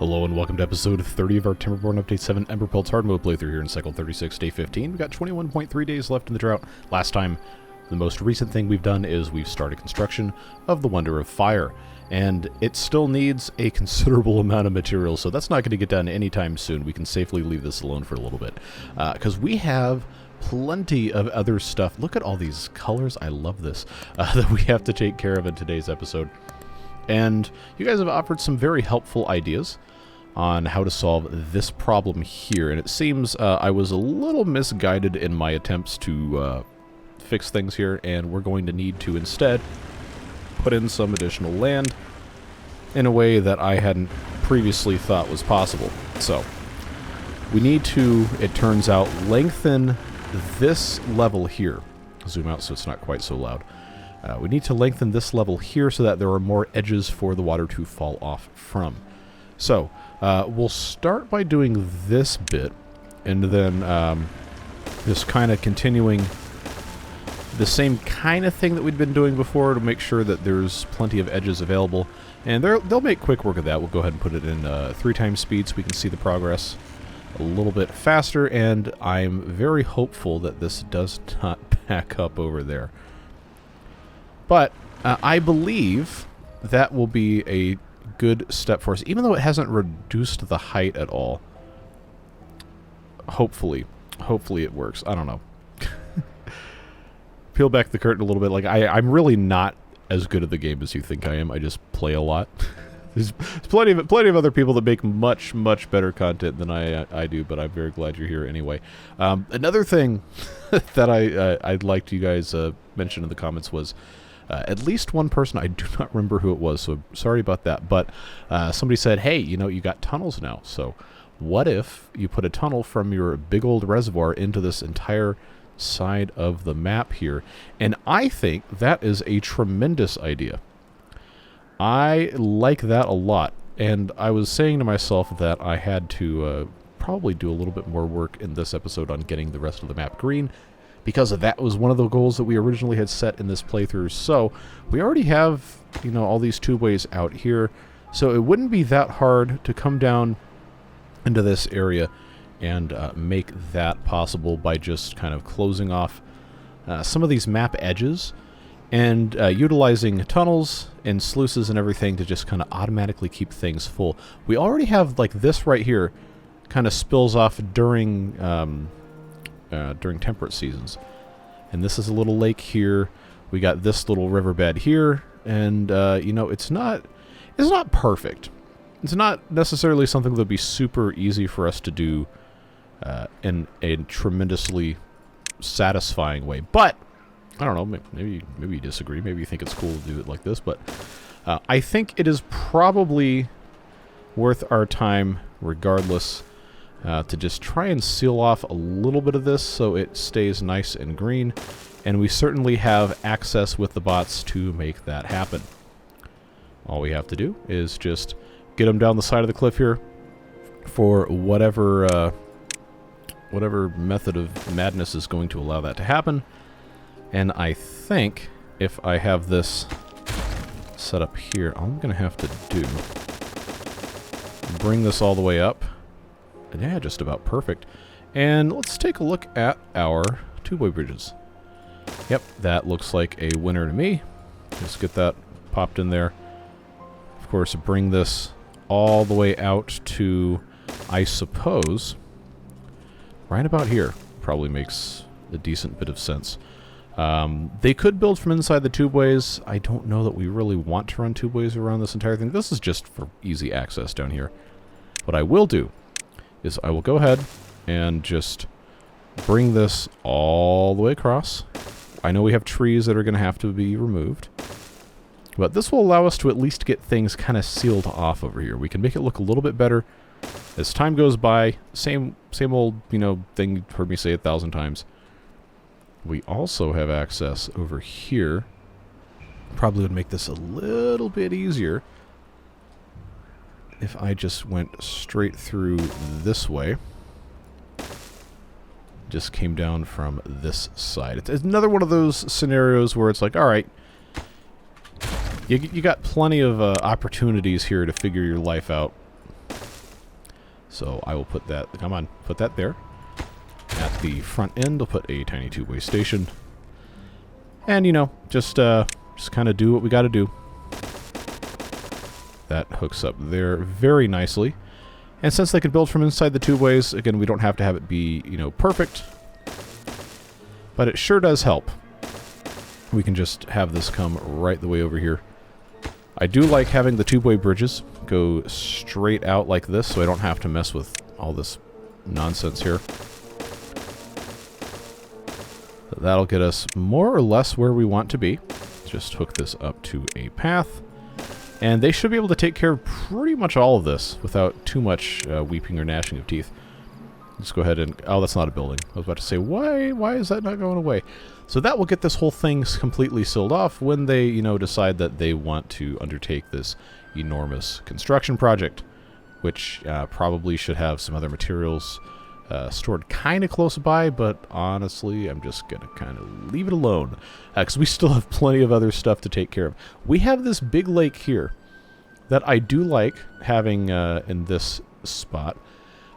Hello and welcome to episode 30 of our Timberborn Update 7 Emberpelts hard mode playthrough here in cycle 36, day 15. We've got 21.3 days left in the drought. Last time, the most recent thing we've done is we've started construction of the Wonder of Fire. And it still needs a considerable amount of material, so that's not going to get done anytime soon. We can safely leave this alone for a little bit. Because we have plenty of other stuff. Look at all these colors. I love this. That we have to take care of in today's episode. And you guys have offered some very helpful ideas on how to solve this problem here. And it seems I was a little misguided in my attempts to fix things here, and we're going to need to instead put in some additional land in a way that I hadn't previously thought was possible. So we need to, it turns out, lengthen this level here. Zoom out so it's not quite so loud. We need to lengthen this level here so that there are more edges for the water to fall off from. So we'll start by doing this bit, and then just kind of continuing the same kind of thing that we'd been doing before to make sure that there's plenty of edges available. And they'll make quick work of that. We'll go ahead and put it in 3 times speed so we can see the progress a little bit faster, and I'm very hopeful that this does not back up over there. But I believe that will be a good step for us, even though it hasn't reduced the height at all. Hopefully it works. I don't know. Peel back the curtain a little bit. Like I'm really not as good at the game as you think I am. I just play a lot. There's plenty of other people that make much better content than I do, but I'm very glad you're here anyway. Another thing that I'd like you guys mention in the comments was at least one person, I do not remember who it was, so sorry about that, but somebody said, hey, you know, you got tunnels now, so what if you put a tunnel from your big old reservoir into this entire side of the map here? And I think that is a tremendous idea. I like that a lot, and I was saying to myself that I had to probably do a little bit more work in this episode on getting the rest of the map green, because that was one of the goals that we originally had set in this playthrough. So we already have, you know, all these tubeways out here, so it wouldn't be that hard to come down into this area and make that possible by just kind of closing off some of these map edges and utilizing tunnels and sluices and everything to just kind of automatically keep things full. We already have, like, this right here kind of spills off during temperate seasons. And this is a little lake here. We got this little riverbed here, and you know, it's not perfect. It's not necessarily something that would be super easy for us to do in a tremendously satisfying way. But I don't know, maybe you disagree. Maybe you think it's cool to do it like this, but I think it is probably worth our time regardless to just try and seal off a little bit of this so it stays nice and green, and we certainly have access with the bots to make that happen. All we have to do is just get them down the side of the cliff here for whatever method of madness is going to allow that to happen. And I think if I have this set up here, all I'm going to have to do, bring this all the way up. Yeah, just about perfect. And let's take a look at our two-way bridges. Yep, that looks like a winner to me. Let's get that popped in there. Of course, bring this all the way out to, I suppose, right about here. Probably makes a decent bit of sense. They could build from inside the tubeways. I don't know that we really want to run tubeways around this entire thing. This is just for easy access down here. What I will do is I will go ahead and just bring this all the way across. I know we have trees that are going to have to be removed, but this will allow us to at least get things kind of sealed off over here. We can make it look a little bit better as time goes by. Same old, you know, thing you've heard me say 1,000 times. We also have access over here. Probably would make this a little bit easier if I just went straight through this way. Just came down from this side. It's another one of those scenarios where it's like, all right, you got plenty of opportunities here to figure your life out. So I will put that, come on, put that there. At the front end, I'll put a tiny two-way station. And, you know, just kind of do what we got to do. That hooks up there very nicely. And since they can build from inside the two-ways, again, we don't have to have it be, you know, perfect. But it sure does help. We can just have this come right the way over here. I do like having the two-way bridges go straight out like this, so I don't have to mess with all this nonsense here. That'll get us more or less where we want to be. Just hook this up to a path. And they should be able to take care of pretty much all of this without too much weeping or gnashing of teeth. Let's go ahead and... Oh, that's not a building. I was about to say, why is that not going away? So that will get this whole thing completely sealed off when they, you know, decide that they want to undertake this enormous construction project, which probably should have some other materials stored kind of close by, but honestly, I'm just going to kind of leave it alone because we still have plenty of other stuff to take care of. We have this big lake here that I do like having in this spot.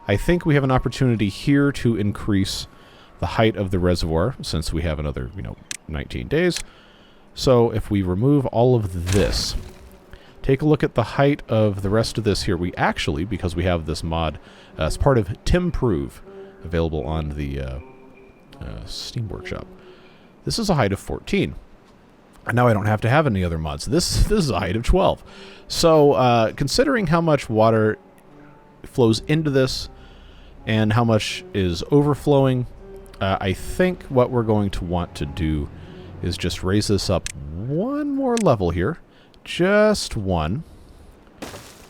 I think we have an opportunity here to increase the height of the reservoir since we have another, you know, 19 days. So if we remove all of this, take a look at the height of the rest of this here. We actually, because we have this mod, as part of Timprove, available on the Steam Workshop, this is a height of 14. And now I don't have to have any other mods. This is a height of 12. So considering how much water flows into this and how much is overflowing, I think what we're going to want to do is just raise this up one more level here. Just one.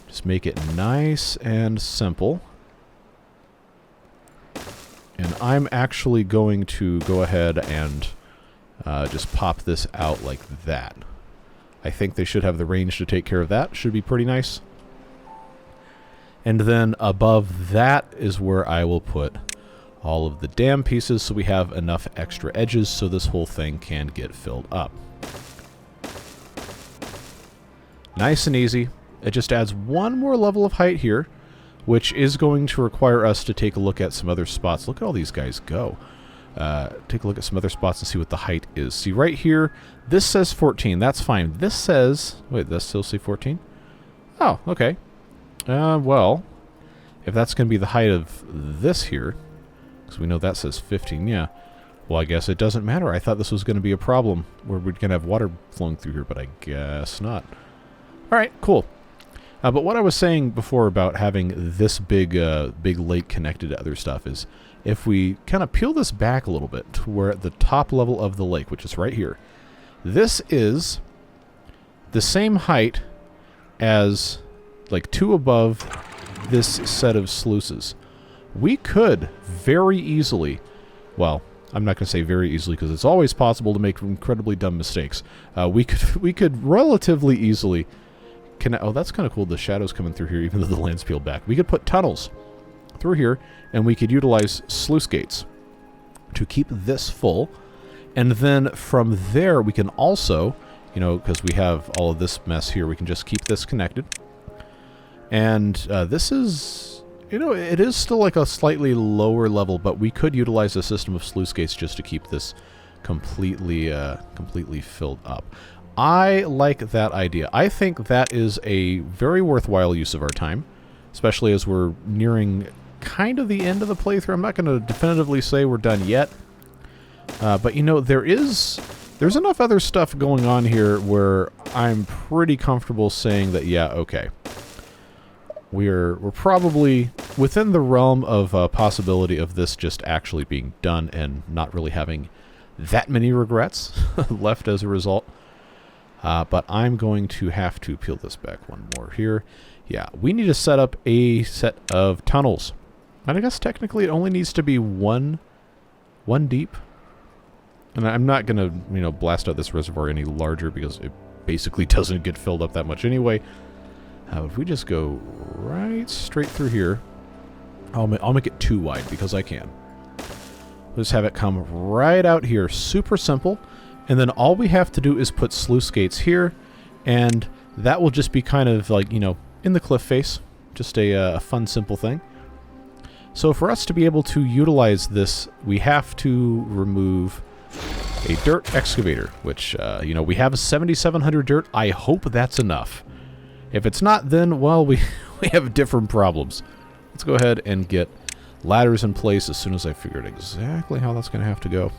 Just make it nice and simple. And I'm actually going to go ahead and just pop this out like that. I think they should have the range to take care of that. Should be pretty nice. And then above that is where I will put all of the dam pieces so we have enough extra edges so this whole thing can get filled up. Nice and easy. It just adds one more level of height here, which is going to require us to take a look at some other spots. Look at all these guys go. Take a look at some other spots and see what the height is. See, right here, this says 14. That's fine. This says... Wait, does that still say 14? Oh, okay. Well, if that's going to be the height of this here, because we know that says 15, yeah. Well, I guess it doesn't matter. I thought this was going to be a problem where we're going to have water flowing through here, but I guess not. All right, cool. But what I was saying before about having this big lake connected to other stuff is if we kind of peel this back a little bit to where at the top level of the lake, which is right here, this is the same height as like two above this set of sluices. We could very easily, well, I'm not going to say very easily because it's always possible to make incredibly dumb mistakes. We could relatively easily connect. Oh, that's kind of cool. The shadows coming through here, even though the land's peeled back. We could put tunnels through here, and we could utilize sluice gates to keep this full. And then from there, we can also, you know, because we have all of this mess here, we can just keep this connected. And this is, you know, it is still like a slightly lower level, but we could utilize a system of sluice gates just to keep this completely filled up. I like that idea. I think that is a very worthwhile use of our time, especially as we're nearing kind of the end of the playthrough. I'm not going to definitively say we're done yet, but you know, there's enough other stuff going on here where I'm pretty comfortable saying that, yeah, okay. We're probably within the realm of possibility of this just actually being done and not really having that many regrets left as a result. But I'm going to have to peel this back one more here. Yeah, we need to set up a set of tunnels. And I guess technically it only needs to be one deep. And I'm not going to, you know, blast out this reservoir any larger because it basically doesn't get filled up that much anyway. If we just go right straight through here, I'll make it too wide because I can. Let's have it come right out here. Super simple. And then all we have to do is put sluice gates here, and that will just be kind of like, you know, in the cliff face. Just a fun, simple thing. So for us to be able to utilize this, we have to remove a dirt excavator, which, you know, we have 7,700 dirt. I hope that's enough. If it's not, then, well, we have different problems. Let's go ahead and get ladders in place as soon as I figured exactly how that's going to have to go.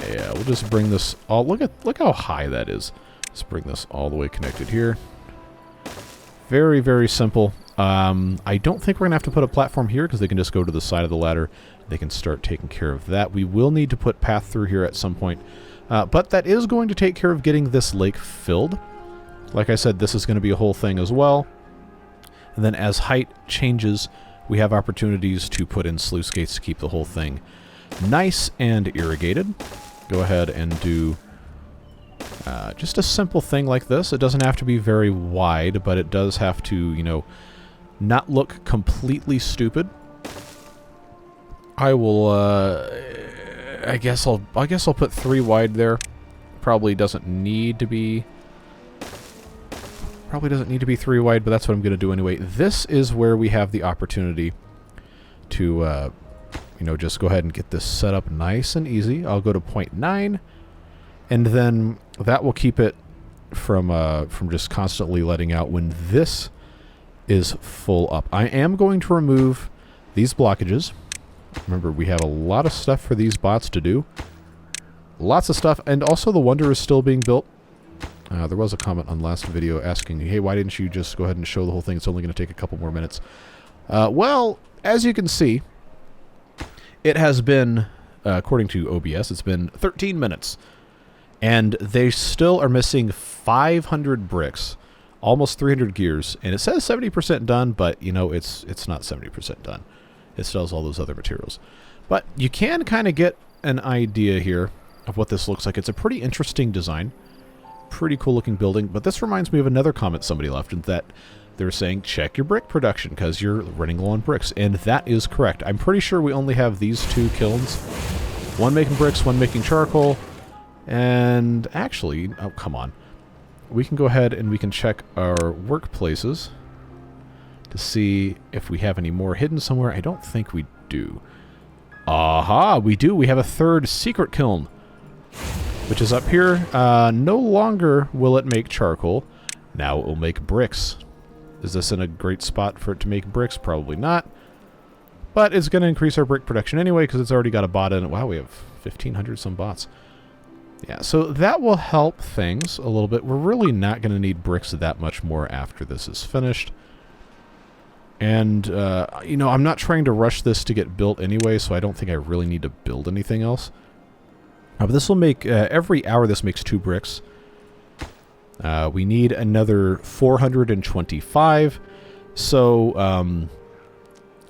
Yeah, we'll just bring this all... Look how high that is. Let's bring this all the way connected here. Very, very simple. I don't think we're going to have to put a platform here because they can just go to the side of the ladder. They can start taking care of that. We will need to put path through here at some point. But that is going to take care of getting this lake filled. Like I said, this is going to be a whole thing as well. And then as height changes, we have opportunities to put in sluice gates to keep the whole thing nice and irrigated. Go ahead and do just a simple thing like this. It doesn't have to be very wide, but it does have to, you know, not look completely stupid. I will, I guess I'll put 3 wide there. Probably doesn't need to be 3 wide, but that's what I'm going to do anyway. This is where we have the opportunity to, you know, just go ahead and get this set up nice and easy. I'll go to 0.9, and then that will keep it from just constantly letting out when this is full up. I am going to remove these blockages. Remember, we have a lot of stuff for these bots to do. Lots of stuff, and also the Wonder is still being built. There was a comment on last video asking, hey, why didn't you just go ahead and show the whole thing? It's only going to take a couple more minutes. Well, as you can see, it has been, according to OBS, it's been 13 minutes. And they still are missing 500 bricks, almost 300 gears. And it says 70% done, but, you know, it's not 70% done. It still has all those other materials. But you can kind of get an idea here of what this looks like. It's a pretty interesting design. Pretty cool looking building. But this reminds me of another comment somebody left, in that they're saying, check your brick production because you're running low on bricks. And that is correct. I'm pretty sure we only have these 2 kilns. One making bricks, one making charcoal. And actually, oh, come on. We can go ahead and we can check our workplaces to see if we have any more hidden somewhere. I don't think we do. Aha, we do. We have a 3rd secret kiln, which is up here. No longer will it make charcoal. Now it will make bricks. Is this in a great spot for it to make bricks? Probably not. But it's going to increase our brick production anyway because it's already got a bot in it. Wow, we have 1,500 some bots. Yeah, so that will help things a little bit. We're really not going to need bricks that much more after this is finished. And, you know, I'm not trying to rush this to get built anyway, so I don't think I really need to build anything else. But this will make, every hour this makes 2 bricks. We need another 425. So,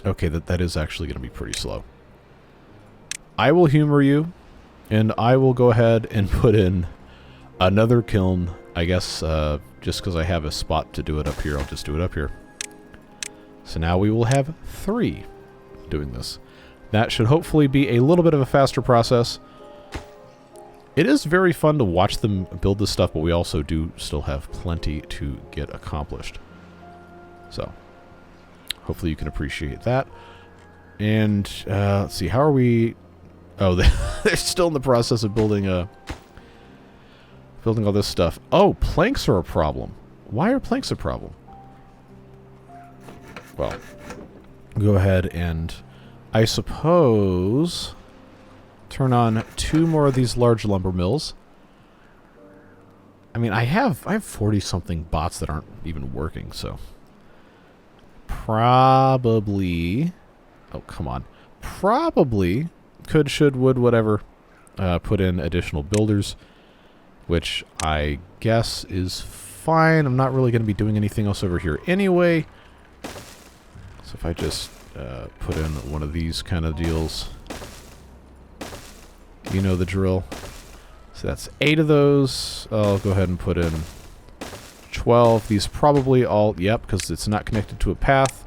okay, that is actually going to be pretty slow. I will humor you, and I will go ahead and put in another kiln. I guess, just because I have a spot to do it up here, I'll just do it up here. So now we will have 3 doing this. That should hopefully be a little bit of a faster process. It is very fun to watch them build this stuff, but we also do still have plenty to get accomplished. So, hopefully you can appreciate that. And, let's see, how are we... Oh, they're still in the process of building all this stuff. Oh, planks are a problem. Why are planks a problem? Well, go ahead and, I suppose, turn on 2 more of these large lumber mills. I mean, I have 40-something bots that aren't even working, so probably, oh, come on, probably could, should, would, whatever, put in additional builders, which I guess is fine. I'm not really going to be doing anything else over here anyway. So if I just put in one of these kind of deals, you know the drill. So that's 8 of those. I'll go ahead and put in 12. These probably all, yep, because it's not connected to a path.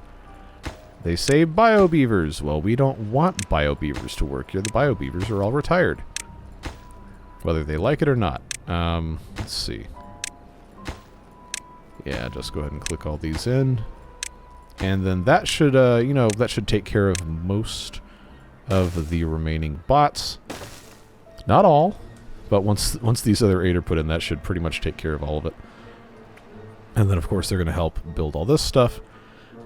They say bio-beavers. Well, we don't want bio-beavers to work here. The bio-beavers are all retired, whether they like it or not. Let's see. Yeah, just go ahead and click all these in. And then that should, you know, that should take care of most of the remaining bots. Not all, but once these other 8 are put in, that should pretty much take care of all of it. And then, of course, they're going to help build all this stuff.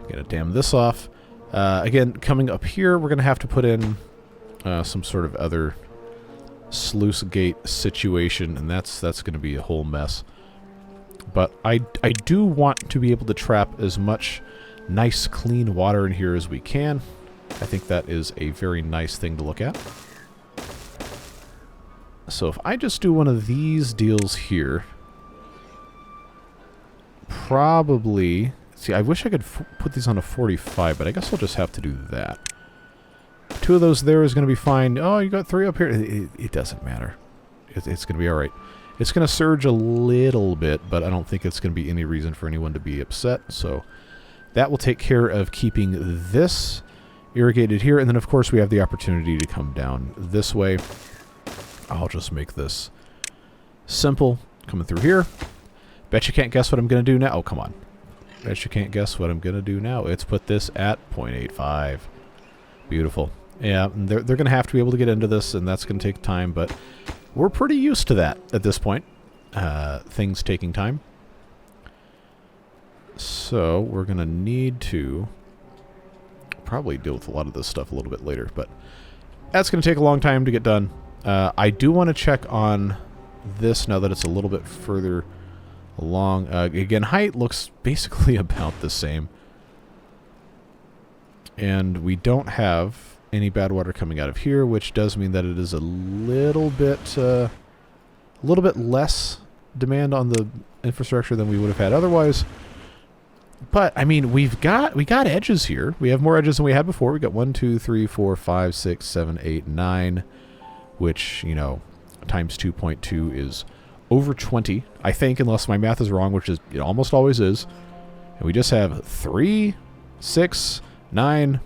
Going to dam this off. Again, coming up here, we're going to have to put in some sort of other sluice gate situation, and that's going to be a whole mess. But I do want to be able to trap as much nice, clean water in here as we can. I think that is a very nice thing to look at. So if I just do one of these deals here, probably... See, I wish I could put these on a 45, but I guess I'll just have to do that. 2 of those there is going to be fine. Oh, you got 3 up here. It doesn't matter. It's going to be all right. It's going to surge a little bit, but I don't think it's going to be any reason for anyone to be upset. So that will take care of keeping this irrigated here. And then, of course, we have the opportunity to come down this way. I'll just make this simple. Coming through here. Bet you can't guess what I'm going to do now. Oh, come on. Bet you can't guess what I'm going to do now. It's put this at 0.85. Beautiful. Yeah, they're going to have to be able to get into this, and that's going to take time, but we're pretty used to that at this point. Things taking time. So we're going to need to probably deal with a lot of this stuff a little bit later, but that's going to take a long time to get done. I do want to check on this now that it's a little bit further along. Again, height looks basically about the same. And we don't have any bad water coming out of here, which does mean that it is a little bit less demand on the infrastructure than we would have had otherwise. But I mean, we got edges here. We have more edges than we had before. We got 1, 2, 3, 4, 5, 6, 7, 8, 9, which, you know, times 2.2 is over 20, I think, unless my math is wrong, which is it almost always is. And we just have 3, 6, 9,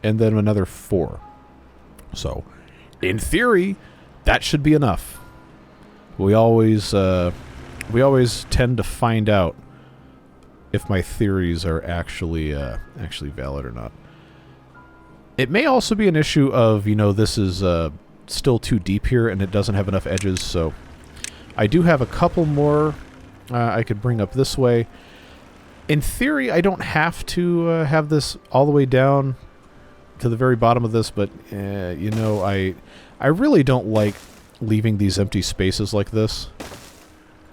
and then another 4. So, in theory, that should be enough. We always tend to find out if my theories are actually valid or not. It may also be an issue of, you know, this is still too deep here and it doesn't have enough edges, so I do have a couple more I could bring up this way. In theory, I don't have to have this all the way down to the very bottom of this, but, you know, I really don't like leaving these empty spaces like this.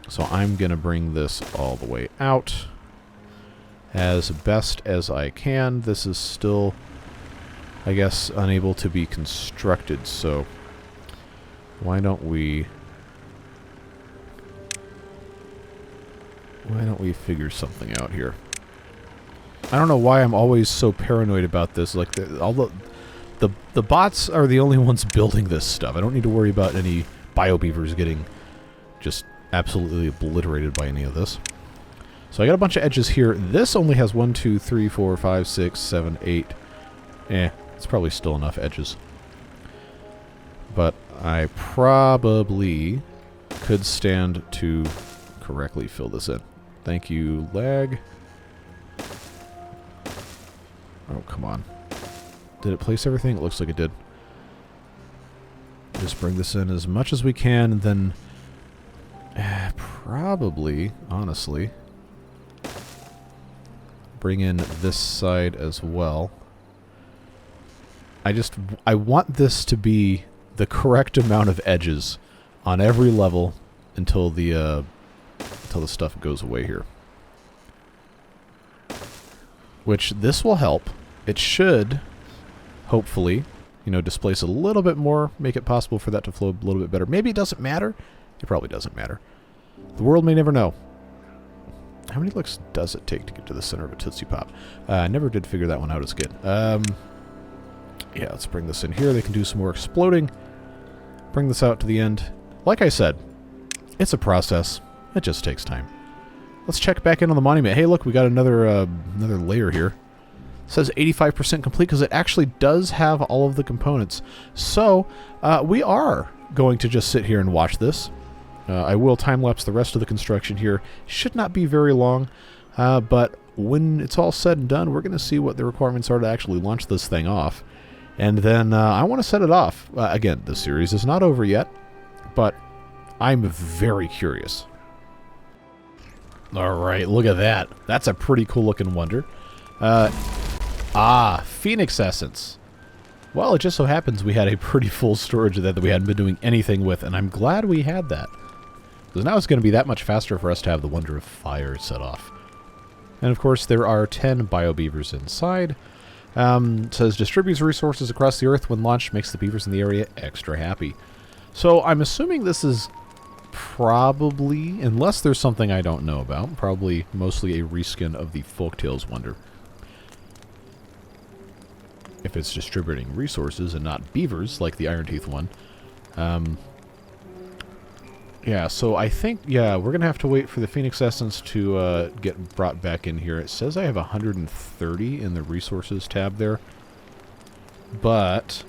So I'm going to bring this all the way out as best as I can. This is still, I guess, unable to be constructed, so why don't we figure something out here? I don't know why I'm always so paranoid about this. Like, all the bots are the only ones building this stuff. I don't need to worry about any biobeavers getting just absolutely obliterated by any of this. So I got a bunch of edges here. This only has 1, 2, 3, 4, 5, 6, 7, 8. It's probably still enough edges. But I probably could stand to correctly fill this in. Thank you, lag. Oh, come on. Did it place everything? It looks like it did. Just bring this in as much as we can, and then probably, honestly, bring in this side as well. I want this to be the correct amount of edges on every level until the stuff goes away here. Which this will help. It should, hopefully, you know, displace a little bit more, make it possible for that to flow a little bit better. Maybe it doesn't matter. It probably doesn't matter. The world may never know. How many licks does it take to get to the center of a Tootsie Pop? I never did figure that one out as good. Yeah, let's bring this in here. They can do some more exploding. Bring this out to the end. Like I said, it's a process. It just takes time. Let's check back in on the monument. Hey, look, we got another layer here. It says 85% complete because it actually does have all of the components. So, we are going to just sit here and watch this. I will time-lapse the rest of the construction here. Should not be very long, but when it's all said and done, we're going to see what the requirements are to actually launch this thing off. And then I want to set it off. Again, the series is not over yet, but I'm very curious. All right, look at that. That's a pretty cool looking wonder. Phoenix Essence. Well, it just so happens we had a pretty full storage of that we hadn't been doing anything with, and I'm glad we had that. Because now it's going to be that much faster for us to have the Wonder of Fire set off. And of course, there are 10 bio-beavers inside. It says, distributes resources across the earth when launched, makes the beavers in the area extra happy. So I'm assuming this is probably, unless there's something I don't know about, probably mostly a reskin of the Folktales Wonder. If it's distributing resources and not beavers, like the Iron Teeth one. Yeah, so I think, we're going to have to wait for the Phoenix Essence to get brought back in here. It says I have 130 in the resources tab there. But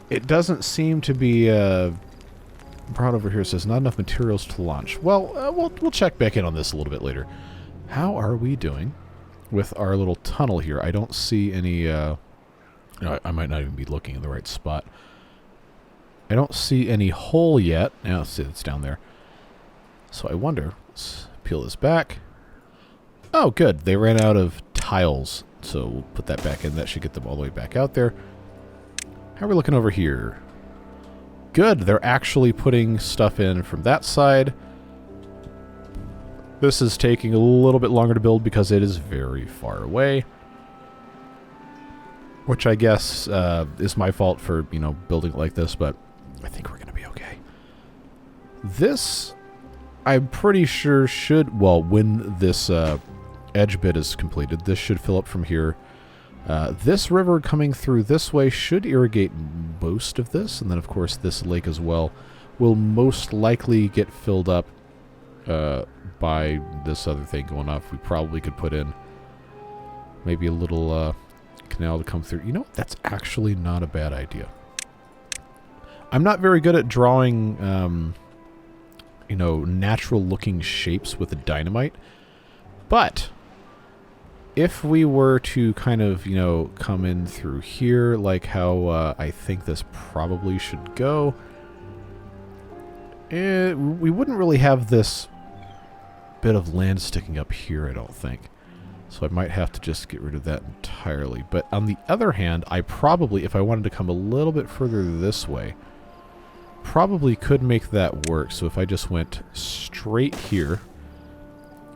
it doesn't seem to be brought over here. It says not enough materials to launch. Well, we'll check back in on this a little bit later. How are we doing with our little tunnel here? I don't see any... I might not even be looking in the right spot. I don't see any hole yet. Now, let's see, it's down there. So I wonder, let's peel this back. Oh, good. They ran out of tiles. So we'll put that back in. That should get them all the way back out there. How are we looking over here? Good. They're actually putting stuff in from that side. This is taking a little bit longer to build because it is very far away. Which I guess is my fault for, building it like this, but I think we're going to be okay. This, I'm pretty sure should, well, when this edge bit is completed, this should fill up from here. This river coming through this way should irrigate most of this, and then, of course, this lake as well will most likely get filled up by this other thing going off. We probably could put in maybe a little canal to come through. You know, that's actually not a bad idea. I'm not very good at drawing, natural-looking shapes with a dynamite, but if we were to kind of, come in through here, like how I think this probably should go, we wouldn't really have this bit of land sticking up here, I don't think. So I might have to just get rid of that entirely. But on the other hand, I probably, if I wanted to come a little bit further this way, probably could make that work. So if I just went straight here,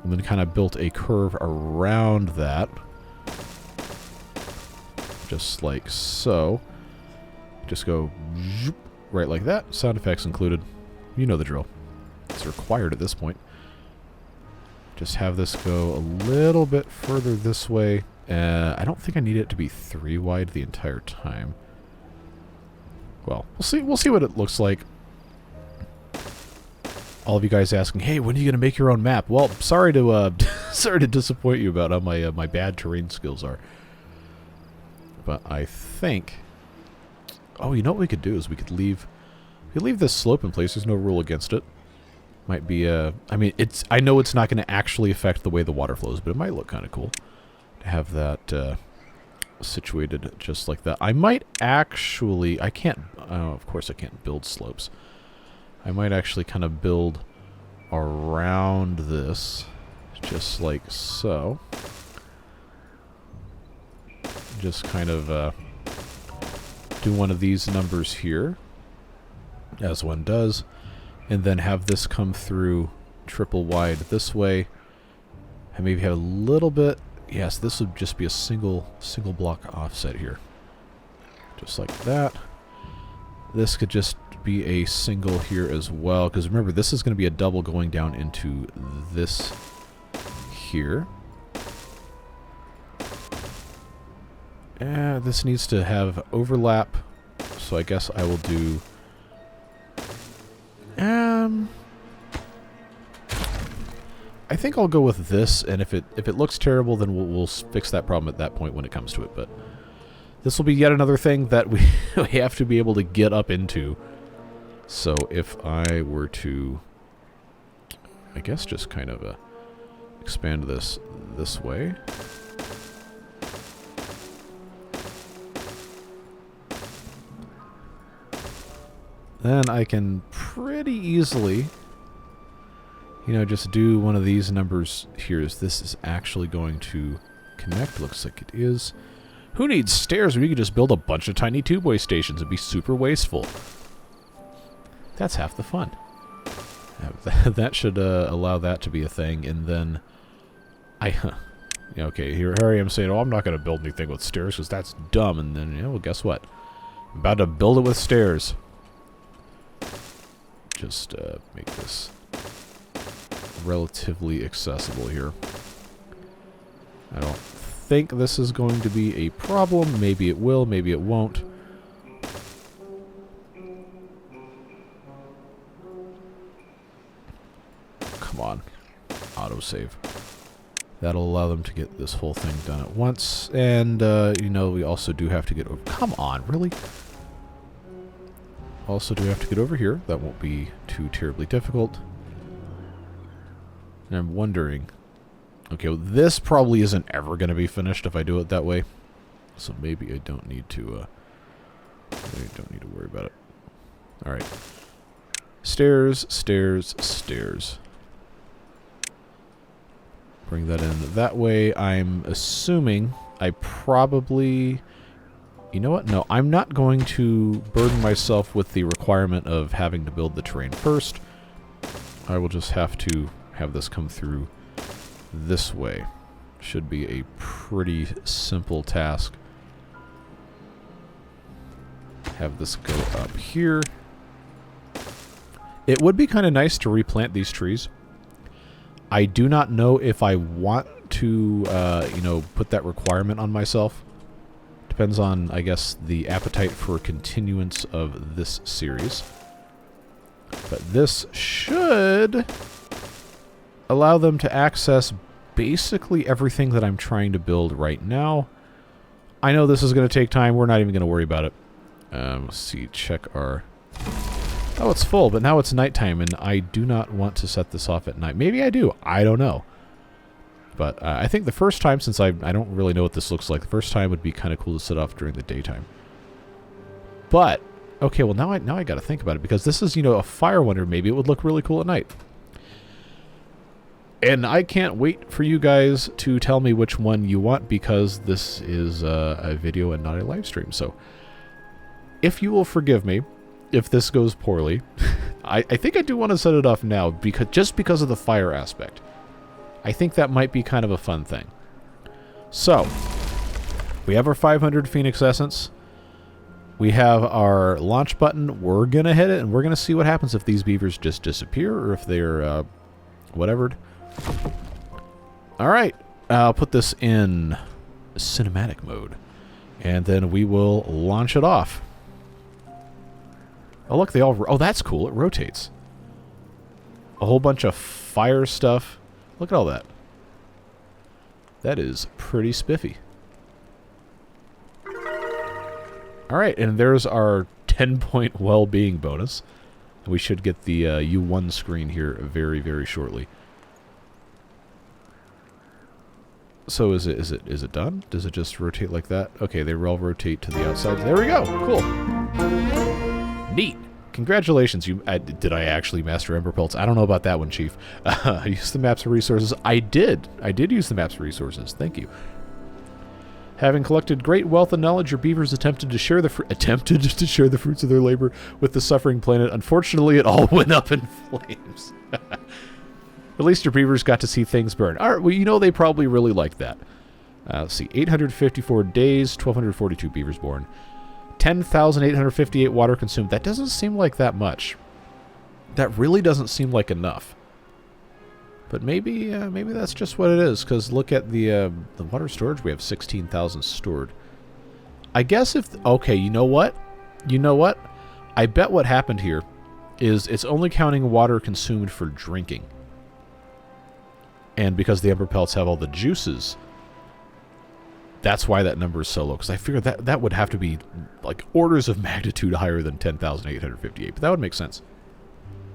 and then kind of built a curve around that, just like so. Just go right like that. Sound effects included. You know the drill. It's required at this point. Just have this go a little bit further this way. I don't think I need it to be 3 wide the entire time. Well, we'll see what it looks like. All of you guys asking, hey, when are you going to make your own map? Well, sorry to sorry to disappoint you about how my bad terrain skills are. But I think, oh, you know what we could do is we could leave this slope in place. There's no rule against it. Might be I mean, I know it's not going to actually affect the way the water flows, but it might look kind of cool to have that situated just like that. I might actually, I can't, of course I can't build slopes. I might actually kind of build around this, just like so. Just kind of do one of these numbers here, as one does, and then have this come through triple wide this way, and maybe have a little bit. Yes, this would just be a single block offset here, just like that. This could just be a single here as well, because remember, this is going to be a double going down into this here. This needs to have overlap, so I guess I will do I think I'll go with this, and if it looks terrible, then we'll fix that problem at that point when it comes to it. But this will be yet another thing that we have to be able to get up into. So if I were to, I guess, just kind of expand this way. Then I can pretty easily, you know, just do one of these numbers here. This is actually going to connect. Looks like it is. Who needs stairs when you could just build a bunch of tiny two-way stations and be super wasteful? That's half the fun. That should allow that to be a thing. And then okay, here I am saying, oh, I'm not going to build anything with stairs because that's dumb. And then, well, guess what? I'm about to build it with stairs. Just make this relatively accessible here. I don't think this is going to be a problem. Maybe it will, maybe it won't. Come on. Autosave. That'll allow them to get this whole thing done at once. And, you know, we also do have to get over... Come on, really? Also do have to get over here. That won't be too terribly difficult. And I'm wondering... Okay, well, this probably isn't ever going to be finished if I do it that way. So maybe I don't need to, worry about it. Alright. Stairs, stairs, stairs. Bring that in that way. I'm assuming I probably... You know what? No, I'm not going to burden myself with the requirement of having to build the terrain first. I will just have to have this come through this way. Should be a pretty simple task. Have this go up here. It would be kind of nice to replant these trees. I do not know if I want to, you know, put that requirement on myself. Depends on, I guess, the appetite for continuance of this series. But this should allow them to access basically everything that I'm trying to build right now. I know this is going to take time. We're not even going to worry about it. Let's see. Check our... Oh, it's full, but now it's nighttime, and I do not want to set this off at night. Maybe I do. I don't know. But I think the first time, since I don't really know what this looks like, the first time would be kind of cool to set off during the daytime. But, okay, well, now I got to think about it, because this is, you know, a fire wonder. Maybe it would look really cool at night. And I can't wait for you guys to tell me which one you want, because this is a video and not a live stream. So, if you will forgive me, if this goes poorly, I think I do want to set it off now, just because of the fire aspect. I think that might be kind of a fun thing. So, we have our 500 Phoenix Essence. We have our launch button. We're going to hit it, and we're going to see what happens if these beavers just disappear, or if they're, whatevered. Alright, I'll put this in cinematic mode, and then we will launch it off. Oh, look, they all... Oh, that's cool. It rotates. A whole bunch of fire stuff. Look at all that. That is pretty spiffy. Alright, and there's our 10-point well-being bonus. We should get the U1 screen here very, very shortly. So is it done? Does it just rotate like that? Okay, they all rotate to the outside. There we go. Cool. Neat. Congratulations. Did I actually master Emberpelts? I don't know about that one, Chief. I used the maps and resources. I did use the maps and resources. Thank you. Having collected great wealth and knowledge, your beavers attempted to share the fruits of their labor with the suffering planet. Unfortunately, it all went up in flames. At least your beavers got to see things burn. All right, well, you know they probably really liked that. Let's see. 854 days, 1,242 beavers born. 10,858 water consumed. That doesn't seem like that much. That really doesn't seem like enough. But maybe that's just what it is, because look at the water storage. We have 16,000 stored. I guess if... Okay, you know what? You know what? I bet what happened here is it's only counting water consumed for drinking. And because the Emberpelts have all the juices... That's why that number is so low, because I figured that would have to be like orders of magnitude higher than 10,858, but that would make sense.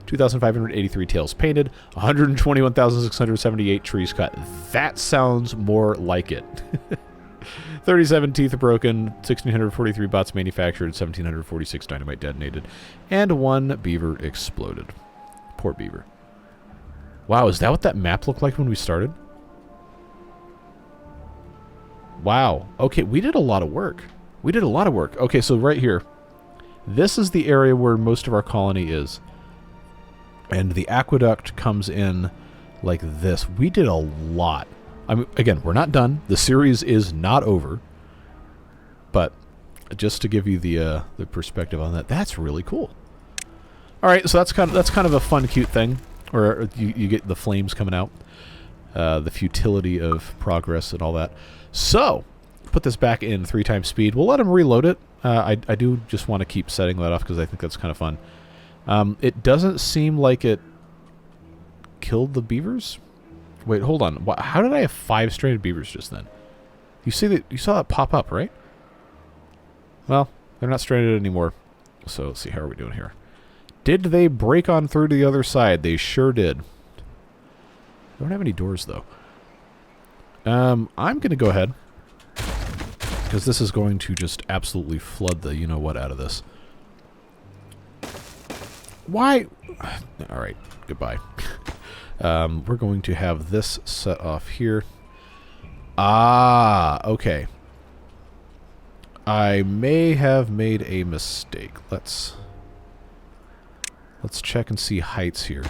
2,583 tails painted, 121,678 trees cut. That sounds more like it. 37 teeth broken, 1,643 bots manufactured, 1,746 dynamite detonated, and 1 beaver exploded. Poor beaver. Wow, is that what that map looked like when we started? Wow. Okay, we did a lot of work. We did a lot of work. Okay, so right here. This is the area where most of our colony is. And the aqueduct comes in like this. We did a lot. I mean, again, we're not done. The series is not over. But just to give you the perspective on that, that's really cool. All right, so that's kind of a fun, cute thing, where you get the flames coming out, the futility of progress and all that. So, put this back in 3 times speed. We'll let him reload it. I do just want to keep setting that off because I think that's kind of fun. It doesn't seem like it killed the beavers. Wait, hold on. How did I have 5 stranded beavers just then? You saw that pop up, right? Well, they're not stranded anymore. So let's see, how are we doing here? Did they break on through to the other side? They sure did. They don't have any doors though. I'm gonna go ahead, because this is going to just absolutely flood the you-know-what out of this. Why? Alright, goodbye. We're going to have this set off here. Ah, okay. I may have made a mistake. Let's check and see heights here.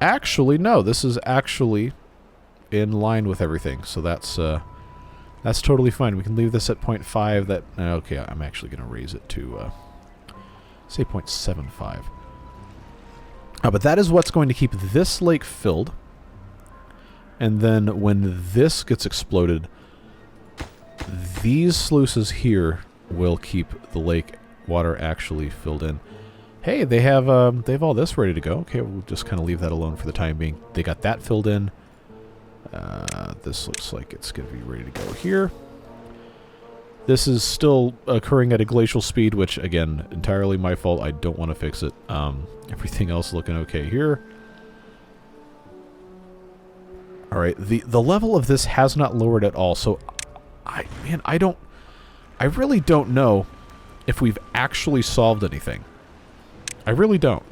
Actually, no. This is actually in line with everything. So that's totally fine. We can leave this at 0.5. That okay, I'm actually going to raise it to say 0.75. But that is what's going to keep this lake filled. And then when this gets exploded, these sluices here will keep the lake water actually filled in. Hey, they have all this ready to go. Okay, we'll just kind of leave that alone for the time being. They got that filled in. This looks like it's going to be ready to go here. This is still occurring at a glacial speed, which, again, entirely my fault. I don't want to fix it. Everything else looking okay here. All right, the level of this has not lowered at all. So, I really don't know if we've actually solved anything. I really don't.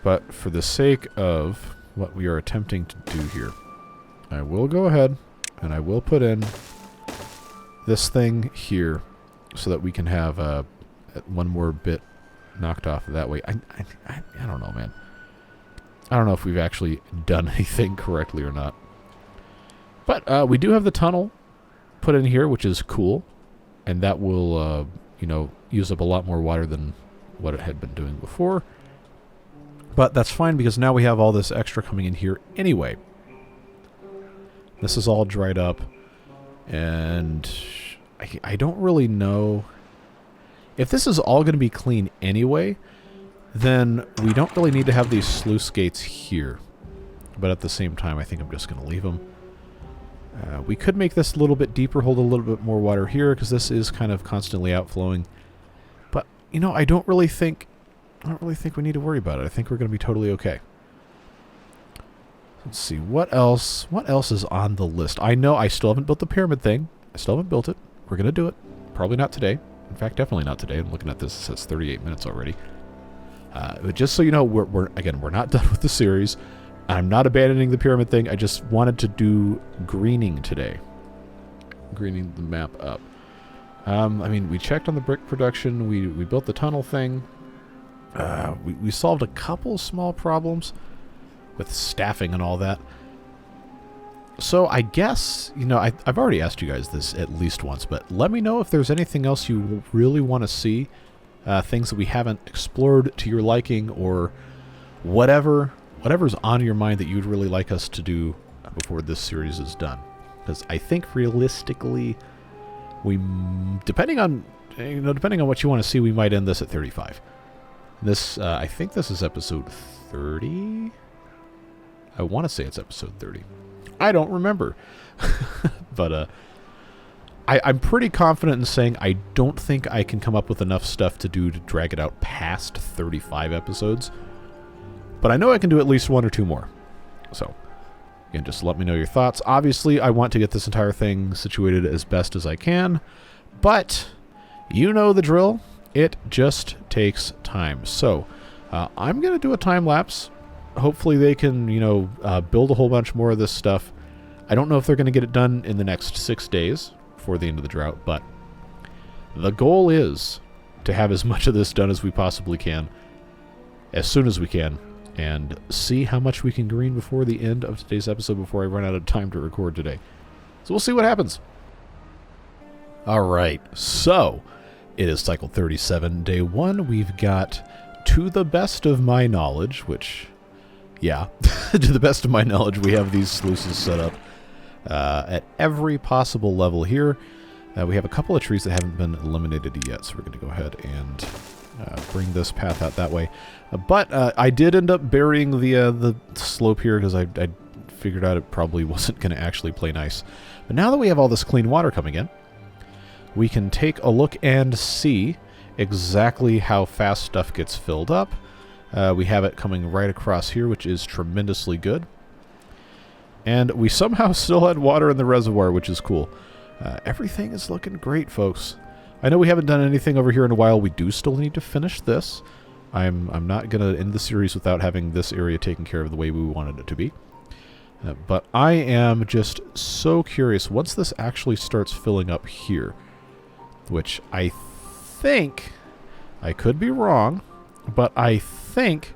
But for the sake of what we are attempting to do here, I will go ahead and I will put in this thing here so that we can have one more bit knocked off that way. I don't know, man. I don't know if we've actually done anything correctly or not. But we do have the tunnel put in here, which is cool. And that will, use up a lot more water than what it had been doing before. But that's fine because now we have all this extra coming in here anyway. This is all dried up. And I don't really know. If this is all going to be clean anyway, then we don't really need to have these sluice gates here. But at the same time, I think I'm just going to leave them. We could make this a little bit deeper, hold a little bit more water here, because this is kind of constantly outflowing. But, I don't really think we need to worry about it. I think we're going to be totally okay. Let's see, what else is on the list? I know I still haven't built the pyramid thing. I still haven't built it. We're going to do it. Probably not today. In fact, definitely not today. I'm looking at this. It says 38 minutes already. But just so you know, we're not done with the series. I'm not abandoning the pyramid thing. I just wanted to do greening today. Greening the map up. We checked on the brick production. We built the tunnel thing. We solved a couple small problems with staffing and all that. So I guess, I've already asked you guys this at least once, but let me know if there's anything else you really want to see. Things that we haven't explored to your liking, or whatever's on your mind that you'd really like us to do before this series is done. Because I think realistically, depending on what you want to see, we might end this at 35. This, I think this is episode 30. I want to say it's episode 30. I don't remember. But I'm pretty confident in saying I don't think I can come up with enough stuff to drag it out past 35 episodes. But I know I can do at least 1 or 2 more. So, again, just let me know your thoughts. Obviously, I want to get this entire thing situated as best as I can. But, you know the drill. It just takes time. So, I'm going to do a time lapse. Hopefully they can, build a whole bunch more of this stuff. I don't know if they're going to get it done in the next 6 days before the end of the drought, but the goal is to have as much of this done as we possibly can, as soon as we can, and see how much we can green before the end of today's episode before I run out of time to record today. So we'll see what happens. All right, so it is cycle 37, day 1. We've got, to the best of my knowledge, which, yeah, to the best of my knowledge, we have these sluices set up at every possible level here. We have a couple of trees that haven't been eliminated yet, so we're going to go ahead and bring this path out that way. But I did end up burying the slope here because I figured out it probably wasn't going to actually play nice. But now that we have all this clean water coming in, we can take a look and see exactly how fast stuff gets filled up. We have it coming right across here, which is tremendously good. And we somehow still had water in the reservoir, which is cool. Everything is looking great, folks. I know we haven't done anything over here in a while. We do still need to finish this. I'm not going to end the series without having this area taken care of the way we wanted it to be. But I am just so curious. Once this actually starts filling up here, which I think, I could be wrong, but I think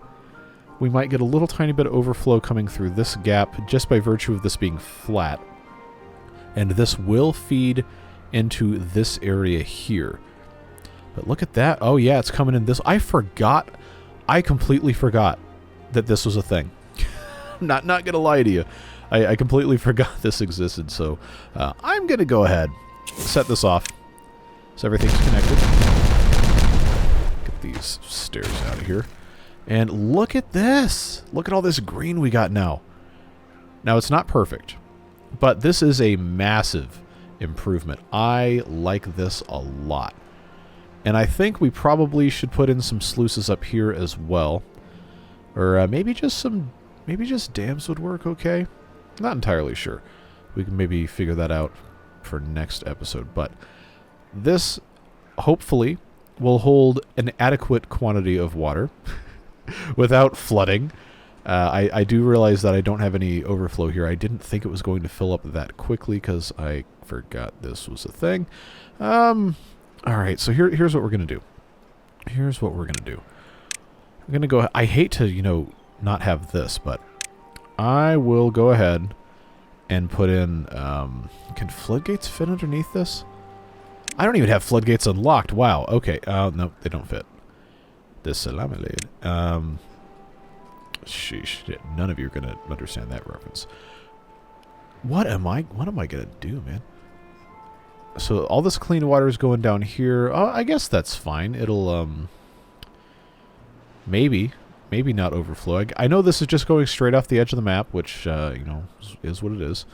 we might get a little tiny bit of overflow coming through this gap just by virtue of this being flat. And this will feed into this area here. But look at that. Oh yeah, it's coming in this. I completely forgot that this was a thing. Not gonna lie to you. I completely forgot this existed, so I'm gonna go ahead, set this off so everything's connected. Get these stairs out of here. And look at this. Look at all this green we got now. Now, it's not perfect, but this is a massive improvement. I like this a lot. And I think we probably should put in some sluices up here as well. Or maybe just dams would work okay. Not entirely sure. We can maybe figure that out for next episode. But this, hopefully, will hold an adequate quantity of water without flooding. I do realize that I don't have any overflow here. I didn't think it was going to fill up that quickly because I forgot this was a thing. Alright, so here's what we're going to do. Here's what we're going to do. I'm going to go... I hate to, not have this, but I will go ahead and put in... can floodgates fit underneath this? I don't even have floodgates unlocked. Wow, okay. No, they don't fit. This Salamalade. Sheesh. None of you are going to understand that reference. What am I going to do, man? So all this clean water is going down here. Oh, I guess that's fine. It'll, maybe not overflow. I know this is just going straight off the edge of the map, which, is what it is.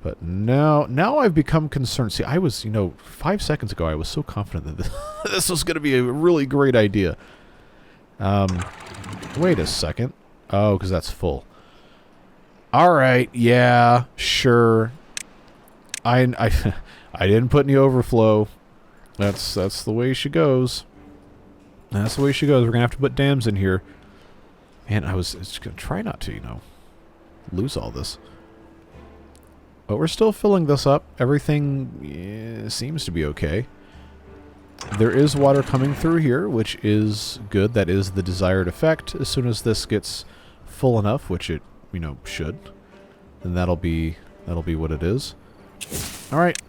But now I've become concerned. See, I was, 5 seconds ago, I was so confident that this was going to be a really great idea. Wait a second. Oh, because that's full. Alright, yeah, sure. I didn't put any overflow. That's the way she goes. That's the way she goes. We're going to have to put dams in here. Man, I was just going to try not to, lose all this. But we're still filling this up. Everything seems to be okay. There is water coming through here, which is good. That is the desired effect. As soon as this gets full enough, which it, should, then that'll be what it is. All right,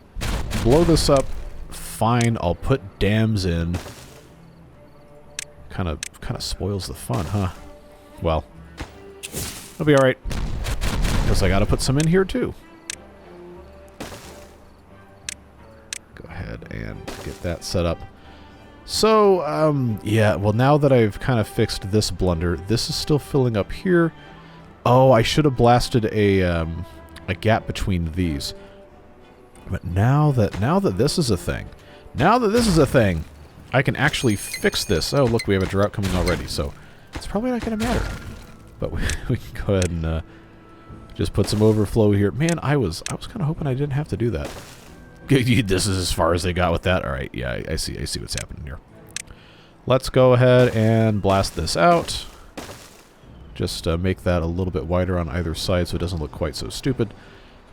blow this up. Fine, I'll put dams in. Kind of spoils the fun, huh? Well, it'll be all right. Because I got to put some in here too. And get that set up. So, yeah, well, now that I've kind of fixed this blunder, this is still filling up here. Oh, I should have blasted a gap between these. But now that this is a thing, I can actually fix this. Oh, look, we have a drought coming already, so it's probably not going to matter. But we can go ahead and just put some overflow here. Man, I was kind of hoping I didn't have to do that. This is as far as they got with that. All right, yeah, I see what's happening here. Let's go ahead and blast this out. Just make that a little bit wider on either side so it doesn't look quite so stupid.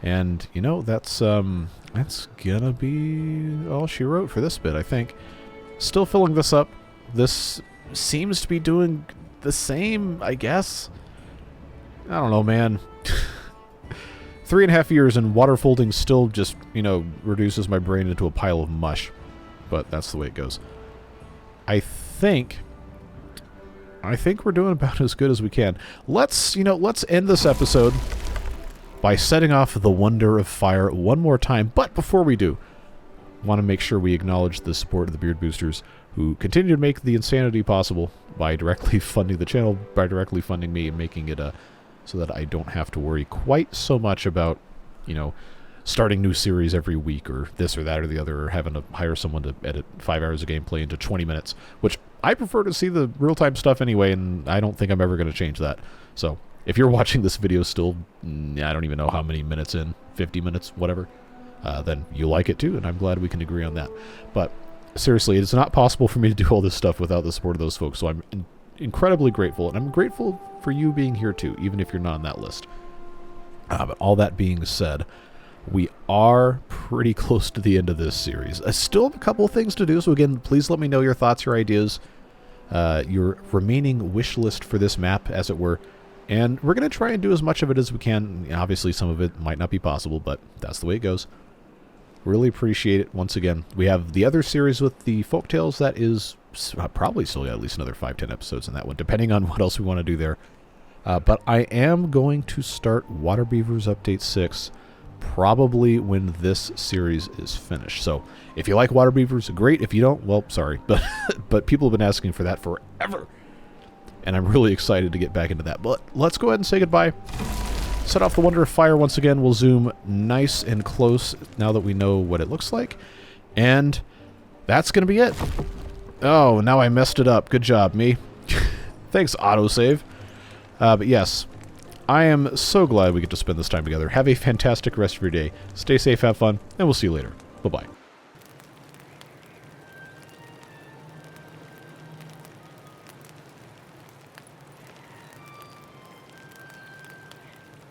And, you know, that's gonna be all she wrote for this bit, I think. Still filling this up. This seems to be doing the same, I guess. I don't know, man. 3.5 years and water folding still just, you know, reduces my brain into a pile of mush. But that's the way it goes. I think we're doing about as good as we can. Let's end this episode by setting off the wonder of fire one more time. But before we do, I want to make sure we acknowledge the support of the Beard Boosters who continue to make the insanity possible by directly funding the channel, by directly funding me and making it so that I don't have to worry quite so much about, you know, starting new series every week or this or that or the other, or having to hire someone to edit 5 hours of gameplay into 20 minutes, which I prefer to see the real-time stuff anyway, and I don't think I'm ever going to change that. So if you're watching this video still, I don't even know how many minutes in, 50 minutes, whatever, then you like it too, and I'm glad we can agree on that. But seriously, it's not possible for me to do all this stuff without the support of those folks, so I'm incredibly grateful, and I'm grateful for you being here too, even if you're not on that list. But all that being said, we are pretty close to the end of this series. I still have a couple of things to do, so again, please let me know your thoughts, your ideas, your remaining wish list for this map, as it were. And we're going to try and do as much of it as we can. Obviously, some of it might not be possible, but that's the way it goes. Really appreciate it. Once again, we have the other series with the folktales. That is probably still at least another 5-10 episodes in that one, depending on what else we want to do there. But I am going to start Water Beavers Update 6 probably when this series is finished. So if you like Water Beavers, great. If you don't, well, sorry. But people have been asking for that forever. And I'm really excited to get back into that. But let's go ahead and say goodbye. Set off the Wonder of Fire once again. We'll zoom nice and close now that we know what it looks like. And that's going to be it. Oh, now I messed it up. Good job, me. Thanks, autosave. But yes, I am so glad we get to spend this time together. Have a fantastic rest of your day. Stay safe, have fun, and we'll see you later. Bye-bye.